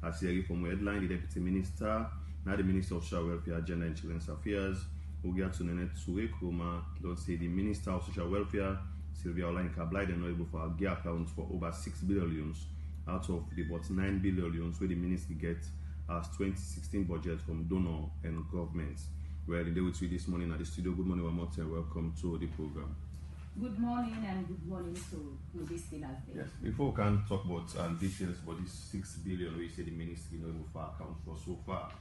As you from headline, the Deputy Minister, now the Minister of Social Welfare, Gender and Children's Affairs, Ugiatunene Tsurekuma, don't say the Minister of Social Welfare, Sylvia Olainka Blyden, not able for a account for over 6 billion out of the about 9 billion where the ministry gets as 2016 budget from donor and governments. Well, in the with you this morning at the studio. Good morning, one more time. Welcome to the program. Good morning and good morning to this thing as well. Yes, before we can talk about details about this 6 billion we say the ministry not able for account for so far.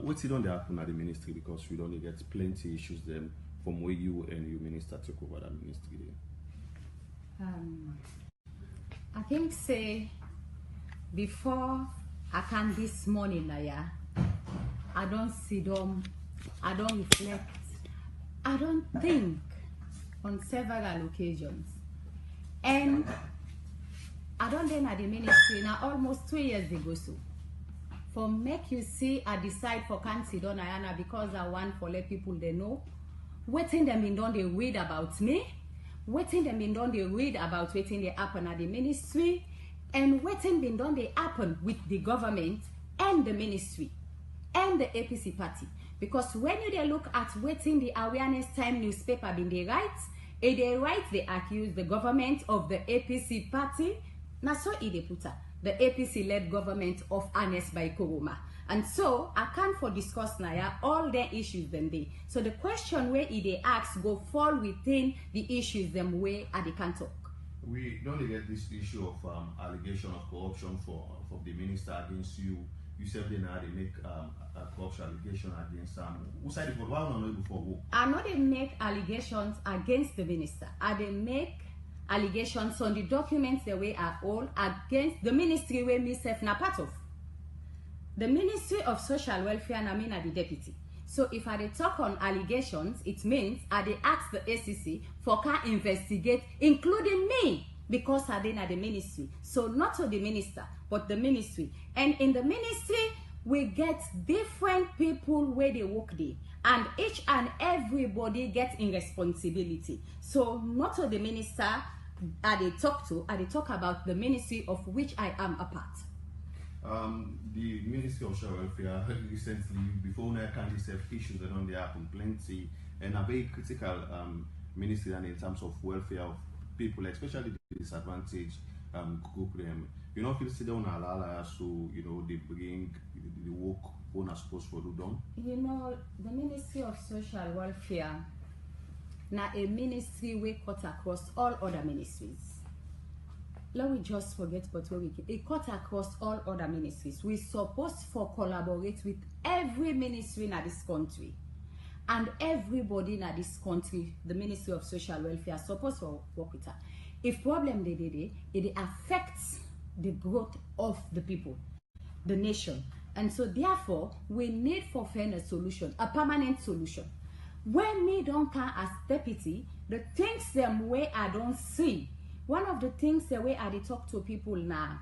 What's it on the happen at the ministry, because we don't get plenty issues then from where you and your minister took over that ministry then? I think say before I can this morning I don't sit down, I don't reflect, I don't think on several occasions, and I don't then at the ministry now almost 2 years ago. So for make you see I decide for can't sit down because I want for let people they know waiting them in don't they read about me, waiting them in don't they read about waiting they happen at the ministry, and waiting been done they happen with the government and the ministry and the APC party. Because when you they look at waiting the awareness time newspaper been they write, they accuse the government of the APC party. Now so they put the APC led government of Ernest by Koroma. And so I can't for discuss now all the issues them they. So the question where they ask go fall within the issues them where they can talk. We don't get this issue of allegation of corruption for the minister against you. You said they now they make a corruption allegation against who side it for why not before who? I know they make allegations against the minister. I they make allegations on the documents the way are all against the ministry where myself na part of. The Ministry of Social Welfare and I mean are the deputy. So if I talk on allegations, it means I they ask the ACC for can investigate, including me, because I didn't at the ministry. So not to the minister, but the ministry. And in the ministry, we get different people where they work there. And each and everybody gets in responsibility. So not to the minister I they talk about the ministry of which I am a part. The Ministry of Social Welfare recently, before now, can have issues that on there happen plenty, and a very critical ministry and in terms of welfare of people, especially the disadvantaged group them. You know, if you sit down alala, so you know they bring the work on as supposed to do done. You know, the Ministry of Social Welfare now a ministry we cut across all other ministries. Let me just forget but where we can. It cut across all other ministries. We supposed for collaborate with every ministry in this country. And everybody in this country, the Ministry of Social Welfare, supposed to work with her. If problem it affects the growth of the people, the nation. And so therefore, we need for fairness solution, a permanent solution. When me don't come as deputy, the things them way I don't see. One of the things the way I talk to people now,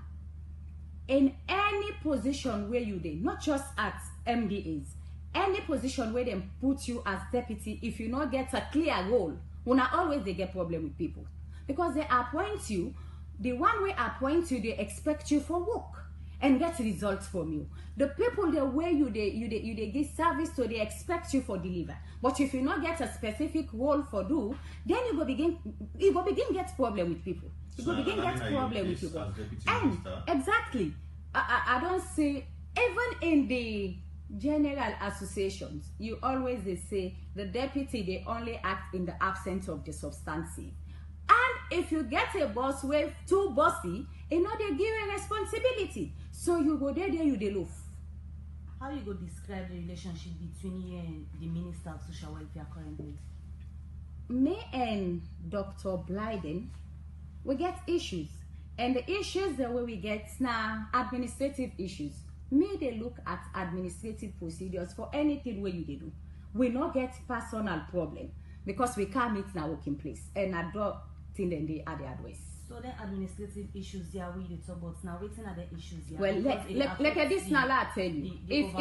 in any position where you did, not just at MDAs, any position where they put you as deputy, if you not get a clear role, when always they get problem with people. Because they appoint you, the one way appoint you, they expect you for work and get results from you. The people the way you give service, so they expect you for deliver. But if you not get a specific role for do, then you go begin get problem with people. You go begin get problem with people. And exactly, I don't see, even in the general associations, you always they say the deputy they only act in the absence of the substantive. And if you get a boss with too bossy, you know they give you responsibility. So you go there you they loaf. How you go describe the relationship between you and the Minister of Social Welfare currently? Me and Dr. Blyden, we get issues. And the issues the way we get now, administrative issues. Me, they look at administrative procedures for anything where you they do. We not get personal problem because we can't meet in our working place. And I don't think then they are the advice. So then administrative issues there we talk about now. Waiting at the issues here. Well, like this now I tell you. If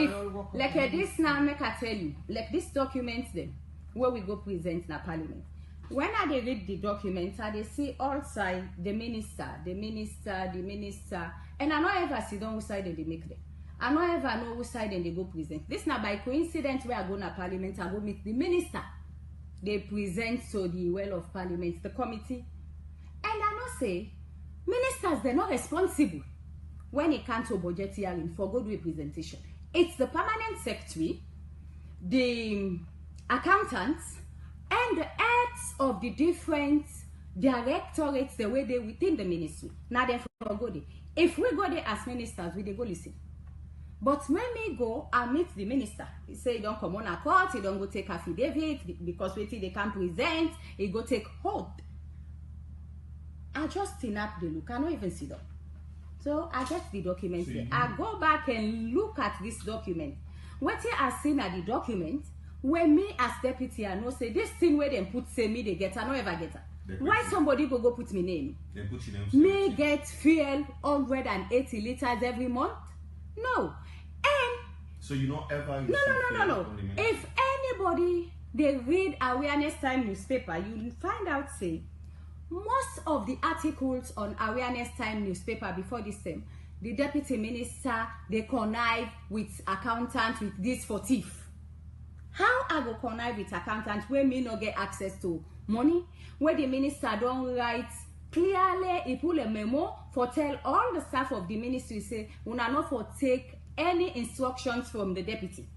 like this now make I tell you, like this document then where we go present in a parliament. When I they read the document, I they see all side the minister, and I don't ever see down which side they make them. I don't ever know which side they go present. This now by coincidence where I go to parliament, I go meet the minister. They present to the well of parliament, the committee. And I know say, ministers, they're not responsible when it comes to budget hearing for good representation. It's the permanent secretary, the accountants, and the heads of the different directorates, the way they within the ministry. Now they for go there. If we go there as ministers, we they go listen. But when we go and meet the minister, he say he don't come on a court, he don't go take affidavit because wait till they can present, he go take hold. I just tin up the look, I don't even see them. So I get the document here. I go back and look at this document. What I seen at the document, when me as deputy, I know say this thing where they put say me they get, I don't ever get it. Why somebody go put me name? They put your name. Me get fuel 180 liters every month? No. And so you don't ever no. If anybody they read Awareness Time newspaper, you find out say most of the articles on Awareness Time newspaper before this time, the deputy minister they connive with accountant with this for thief. How I go connive with accountant where me no get access to money? Where the minister don't write clearly, he pull a memo for tell all the staff of the ministry say una not for take any instructions from the deputy.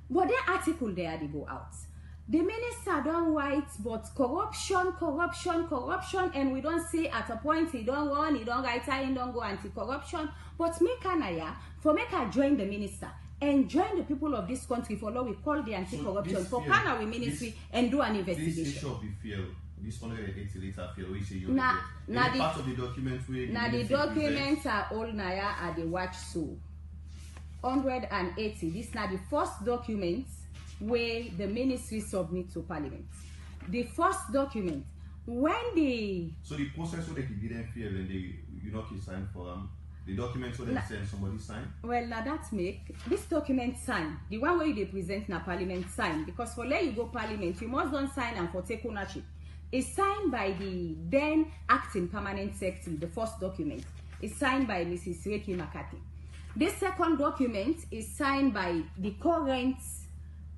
But the article there they go out. The minister don't write but corruption, and we don't see at a point he don't run, he don't write, he don't go anti-corruption. But me canaya for make her join the minister and join the people of this country for law we call the anti-corruption so for can our ministry and do an investigation. This issue of the field, this 180 liter field, we say you part of the document where now the documents are all naya at the watch so 180. This now the first document where the ministry submit to parliament. The first document when the the process where they didn't feel and they can sign for them. The document where they send somebody sign. Well, now that make this document sign. The one where they present na parliament sign because for let you go parliament you must don't sign and for take ownership. It's signed by the then acting permanent secretary. The first document is signed by Mrs. Reiki McCarthy. This second document is signed by the current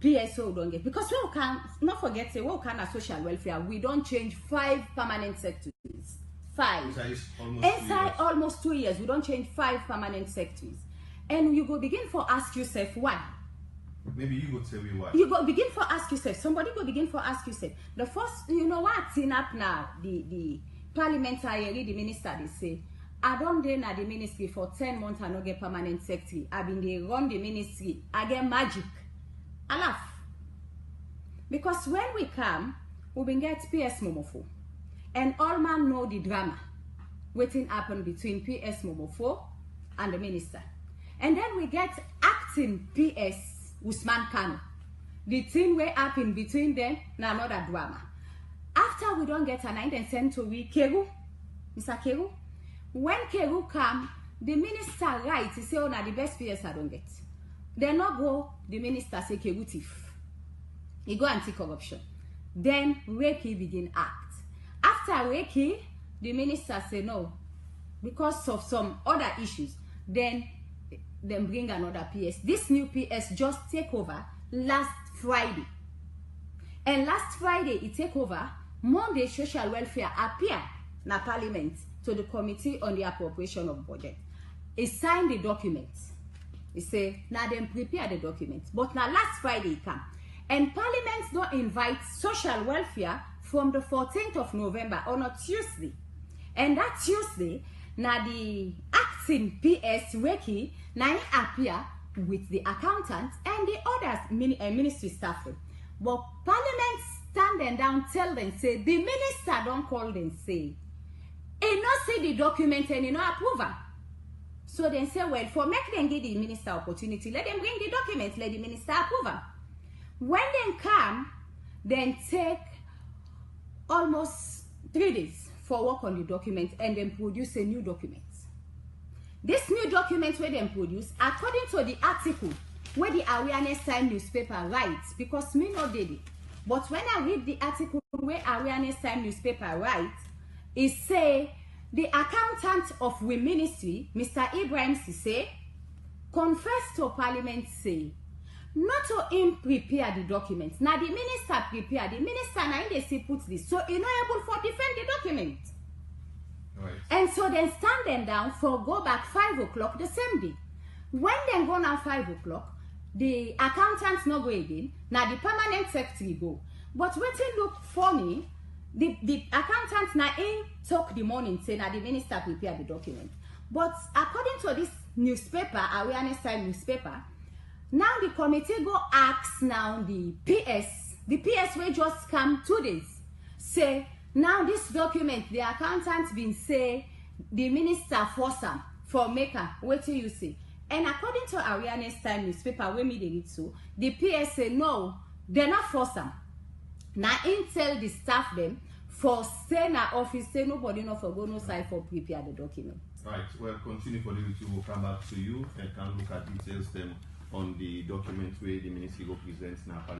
PSO don't get because we can not forget say we can social welfare we don't change 5 permanent secretaries. 5 inside almost 2 years we don't change 5 permanent secretaries and you go begin for ask yourself why. Maybe you go tell me why. You go begin for ask yourself. Somebody go begin for ask yourself. The first, you know what in up now the parliamentary the minister they say I don't dey na the ministry for 10 months I no get permanent secretary. I been they run the ministry. I get magic. I laugh. Because when we come, we been get PS Momofo. And all man know the drama waiting happen between PS Momofo and the minister. And then we get acting PS Usman Kano. The thing way happen between them, now another drama. After we don't get a night and send to we Keru, Mr. Keru. When Keru come, the minister writes, he say, oh, now the best PS I don't get. Then not go, the minister say Keru thief. He go anti-corruption. Then Reiki begin act. After Reiki, the minister say no, because of some other issues. Then bring another PS. This new PS just take over last Friday. And last Friday it take over. Monday social welfare appear na parliament to the committee on the appropriation of budget. He signed the document. He say now them prepare the document. But now last Friday it come. And parliament don't invite social welfare from the 14th of November on a Tuesday. And that Tuesday, now the acting PS Reiki now appear with the accountant and the other ministry staff. But parliament stand them down, tell them, say, the minister don't call them, say, he not see the document and he not approve them. So they say, well, for make them give the minister opportunity, let them bring the document, let the minister approve them. When they come, then take almost 3 days for work on the document and then produce a new document. This new document where they produce, according to the article where the Awareness Time newspaper writes, because me not did it, but when I read the article where Awareness Time newspaper writes, it say the accountant of we ministry, Mr. Ibrahim Sise, confess to Parliament say not to him prepare the documents. Now the minister prepare, the minister now they say put this, so he not able for defend the document. Right. And so then stand them down for go back 5 o'clock the same day. When then go now 5 o'clock, the accountants not go again. Now the permanent secretary go. But what it look funny, the accountant now in talk the morning say that the minister prepare the document. But according to this newspaper, Awareness Time newspaper, now the committee go ask now the PS will just come 2 days. Say, now this document, the accountant been say, the minister force him for maker, what do you say? And according to Awareness Time newspaper, when me they read so, the PS say, no, they're not force him. Now, in tell the staff them, for stay in our office, say nobody no for go no side for prepare the document. Right, well, continue for the review. We'll come back to you and can look at details then on the document where the ministry will present now.